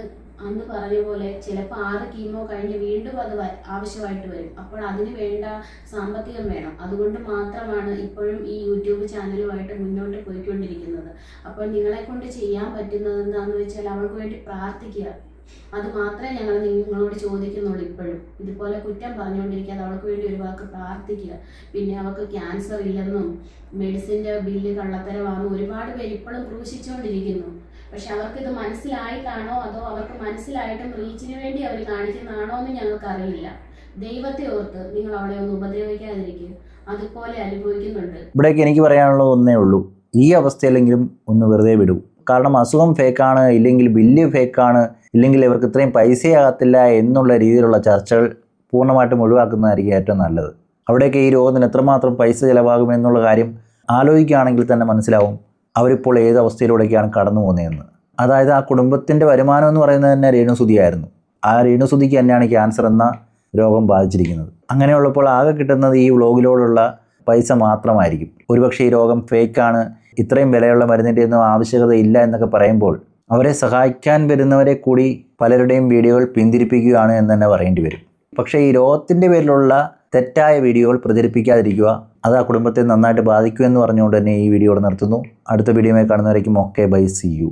അന്ന് പറഞ്ഞ പോലെ ചിലപ്പോൾ 6 കീമോ കഴിഞ്ഞ് വീണ്ടും അത് ആവശ്യമായിട്ട് വരും. അപ്പോൾ അതിന് വേണ്ട സാമ്പത്തികം വേണം. അതുകൊണ്ട് മാത്രമാണ് ഇപ്പോഴും ഈ യൂട്യൂബ് ചാനലുമായിട്ട് മുന്നോട്ട് പോയിക്കൊണ്ടിരിക്കുന്നത്. അപ്പോൾ നിങ്ങളെ കൊണ്ട് ചെയ്യാൻ പറ്റുന്നത് എന്താണെന്ന് വെച്ചാൽ അവൾക്ക് വേണ്ടി പ്രാർത്ഥിക്കുക. അത് മാത്രമേ ഞങ്ങൾ നിങ്ങളോട് ചോദിക്കുന്നുള്ളൂ. ഇപ്പോഴും ഇതുപോലെ കുറ്റം പറഞ്ഞുകൊണ്ടിരിക്കാതെ അവൾക്ക് വേണ്ടി ഒരു വാക്ക് പ്രാർത്ഥിക്കുക. പിന്നെ അവൾക്ക് ക്യാൻസർ ഇല്ലെന്നും മെഡിസിൻ്റെ ബില്ല് കള്ളത്തരമാണെന്നും ഒരുപാട് പേര് ഇപ്പോഴും ക്രൂശിച്ചുകൊണ്ടിരിക്കുന്നു. പക്ഷെ അവർക്കിത് മനസ്സിലായിട്ടാണോ അതോ അവർക്ക് മനസ്സിലായിട്ടും റീച്ചിന് വേണ്ടി അവർ കാണിക്കുന്നതാണോ എന്ന് ഞങ്ങൾക്കറിയില്ല. ദൈവത്തെ ഓർത്ത് നിങ്ങൾ അവളെ ഒന്ന് ഉപദ്രവിക്കാതിരിക്കുക. അതുപോലെ അനുഭവിക്കുന്നുണ്ട്. ഇവിടേക്ക് എനിക്ക് പറയാനുള്ളത് ഒന്നേ ഉള്ളൂ, ഈ അവസ്ഥയിലെങ്കിലും ഒന്ന് വെറുതെ വിടൂ. കാരണം അസുഖം ഫേക്കാണ്, ഇല്ലെങ്കിൽ ബില്ല് ഫേക്കാണ്, ഇല്ലെങ്കിൽ ഇവർക്ക് ഇത്രയും പൈസയാകത്തില്ല എന്നുള്ള രീതിയിലുള്ള ചർച്ചകൾ പൂർണ്ണമായിട്ടും ഒഴിവാക്കുന്നതായിരിക്കും ഏറ്റവും നല്ലത്. അവിടേക്ക് ഈ രോഗത്തിന് എത്രമാത്രം പൈസ ചിലവാകുമെന്നുള്ള കാര്യം ആലോചിക്കുകയാണെങ്കിൽ തന്നെ മനസ്സിലാവും അവരിപ്പോൾ ഏത് അവസ്ഥയിലൂടെയൊക്കെയാണ് കടന്നു പോകുന്നതെന്ന്. അതായത് ആ കുടുംബത്തിൻ്റെ വരുമാനം എന്ന് പറയുന്നത് തന്നെ രേണുസുതിയായിരുന്നു. ആ രേണുസുതിക്ക് തന്നെയാണ് ക്യാൻസർ എന്ന രോഗം ബാധിച്ചിരിക്കുന്നത്. അങ്ങനെയുള്ളപ്പോൾ ആകെ കിട്ടുന്നത് ഈ വ്ലോഗിലോടുള്ള പൈസ മാത്രമായിരിക്കും. ഒരുപക്ഷെ ഈ രോഗം ഫേക്കാണ്, ഇത്രയും വിലയുള്ള മരുന്നിൻ്റെ ഒന്നും ആവശ്യകതയില്ല എന്നൊക്കെ പറയുമ്പോൾ അവരെ സഹായിക്കാൻ വരുന്നവരെ കൂടി പലരുടെയും വീഡിയോകൾ പിന്തിരിപ്പിക്കുകയാണ് എന്ന് തന്നെ പറയേണ്ടി വരും. പക്ഷേ ഈ രോഗത്തിൻ്റെ പേരിലുള്ള തെറ്റായ വീഡിയോകൾ പ്രചരിപ്പിക്കാതിരിക്കുക. അത് ആ കുടുംബത്തെ നന്നായിട്ട് ബാധിക്കുമെന്ന് പറഞ്ഞുകൊണ്ട് തന്നെ ഈ വീഡിയോ നിർത്തുന്നു. അടുത്ത വീഡിയോയിൽ കാണുന്നവരേക്കും ഓക്കെ, ബൈ, സീ യു.